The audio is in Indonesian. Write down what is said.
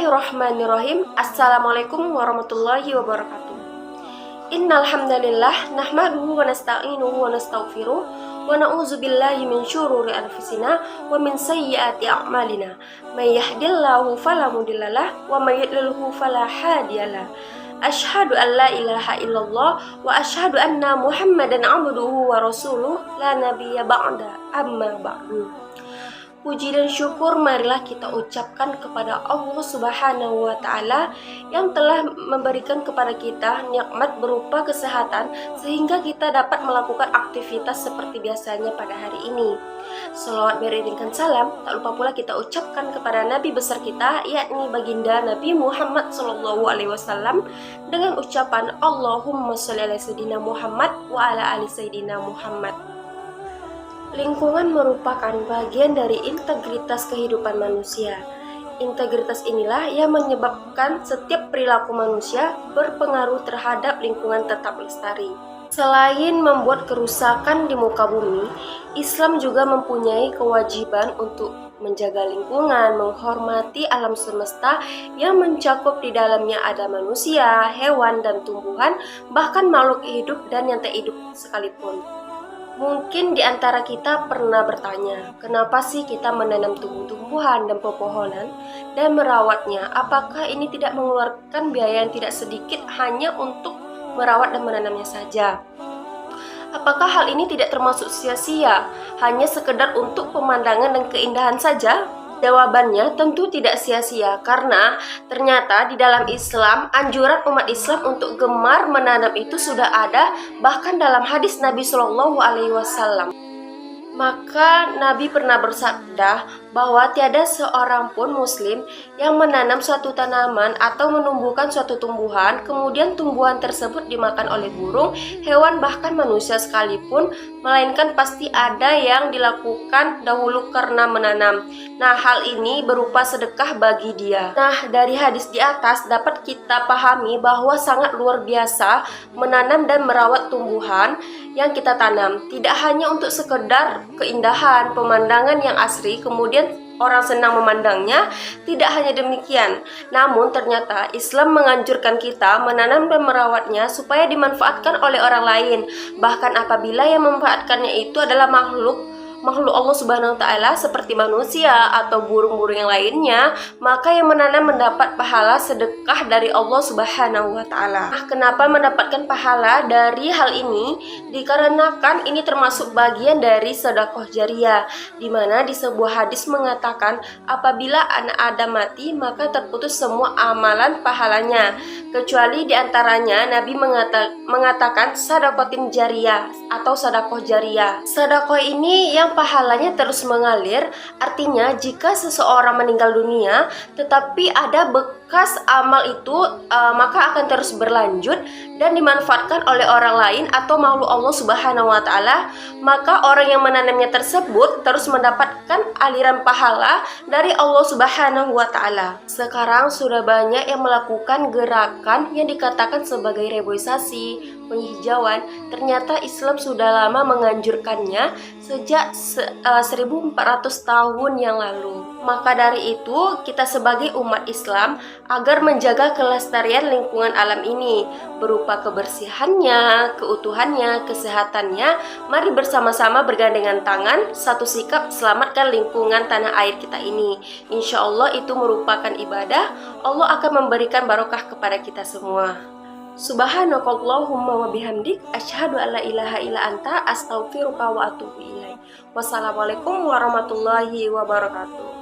Bismillahirrahmanirrahim. Assalamualaikum warahmatullahi wabarakatuh. Innal hamdalillah nahmaduhu wa nasta'inuhu wa nastaghfiruh wa na'udzu billahi min syururi anfusina wa min sayyiati a'malina. May yahdihillahu fala mudhillalah wa may yudlilhu fala hadiyalah. Asyhadu an la ilaha illallah wa asyhadu anna Muhammadan 'abduhu wa rasuluh la nabiyya ba'da amma ba'du. Puji dan syukur marilah kita ucapkan kepada Allah Subhanahu wa Ta'ala yang telah memberikan kepada kita nikmat berupa kesehatan sehingga kita dapat melakukan aktivitas seperti biasanya pada hari ini. Shalawat beriringkan salam tak lupa pula kita ucapkan kepada Nabi besar kita, yakni baginda Nabi Muhammad SAW, dengan ucapan Allahumma sholli ala sayyidina Muhammad wa ala ali sayyidina Muhammad. Lingkungan merupakan bagian dari integritas kehidupan manusia. Integritas inilah yang menyebabkan setiap perilaku manusia berpengaruh terhadap lingkungan tetap lestari. Selain membuat kerusakan di muka bumi, Islam juga mempunyai kewajiban untuk menjaga lingkungan, menghormati alam semesta yang mencakup di dalamnya ada manusia, hewan, dan tumbuhan, bahkan makhluk hidup dan yang tak hidup sekalipun. Mungkin di antara kita pernah bertanya, kenapa sih kita menanam tumbuh-tumbuhan dan pepohonan dan merawatnya? Apakah ini tidak mengeluarkan biaya yang tidak sedikit hanya untuk merawat dan menanamnya saja? Apakah hal ini tidak termasuk sia-sia, hanya sekedar untuk pemandangan dan keindahan saja? Jawabannya tentu tidak sia-sia, karena ternyata di dalam Islam anjuran umat Islam untuk gemar menanam itu sudah ada, bahkan dalam hadis Nabi Shallallahu Alaihi Wasallam. Maka Nabi pernah bersabda bahwa tiada seorang pun muslim yang menanam suatu tanaman atau menumbuhkan suatu tumbuhan, kemudian tumbuhan tersebut dimakan oleh burung, hewan, bahkan manusia sekalipun, melainkan pasti ada yang dilakukan dahulu karena menanam. Nah, hal ini berupa sedekah bagi dia. Nah, dari hadis di atas dapat kita pahami bahwa sangat luar biasa menanam dan merawat tumbuhan yang kita tanam. Tidak hanya untuk sekedar keindahan, pemandangan yang asri, kemudian orang senang memandangnya. Tidak hanya demikian, namun ternyata Islam menganjurkan kita menanam dan merawatnya supaya dimanfaatkan oleh orang lain. Bahkan apabila yang memanfaatkannya itu adalah makhluk Allah Subhanahu wa Ta'ala seperti manusia atau burung-burung yang lainnya, maka yang menanam mendapat pahala sedekah dari Allah Subhanahu wa Ta'ala. Nah, kenapa mendapatkan pahala dari hal ini? Dikarenakan ini termasuk bagian dari sedekah jariyah, di mana di sebuah hadis mengatakan apabila anak Adam mati maka terputus semua amalan pahalanya, kecuali diantaranya Nabi mengatakan sedekah jariyah atau sedekah jariyah. Sedekah ini yang pahalanya terus mengalir, artinya jika seseorang meninggal dunia tetapi ada bekas amal itu, maka akan terus berlanjut dan dimanfaatkan oleh orang lain atau makhluk Allah Subhanahu wa Ta'ala, maka orang yang menanamnya tersebut terus mendapatkan aliran pahala dari Allah Subhanahu wa Ta'ala. Sekarang sudah banyak yang melakukan gerakan yang dikatakan sebagai reboisasi, penghijauan. Ternyata Islam sudah lama menganjurkannya sejak 1400 tahun yang lalu. Maka dari itu, kita sebagai umat Islam agar menjaga kelestarian lingkungan alam ini berupa kebersihannya, keutuhannya, kesehatannya, mari bersama-sama bergandengan tangan, satu sikap selamatkan lingkungan tanah air kita ini. Insya Allah itu merupakan ibadah. Allah akan memberikan barokah kepada kita semua. Subhanakallahumma wa bihamdik, asyhadu an la ilaha illa anta, astaghfiruka wa atubu ilaik. Wassalamualaikum warahmatullahi wabarakatuh.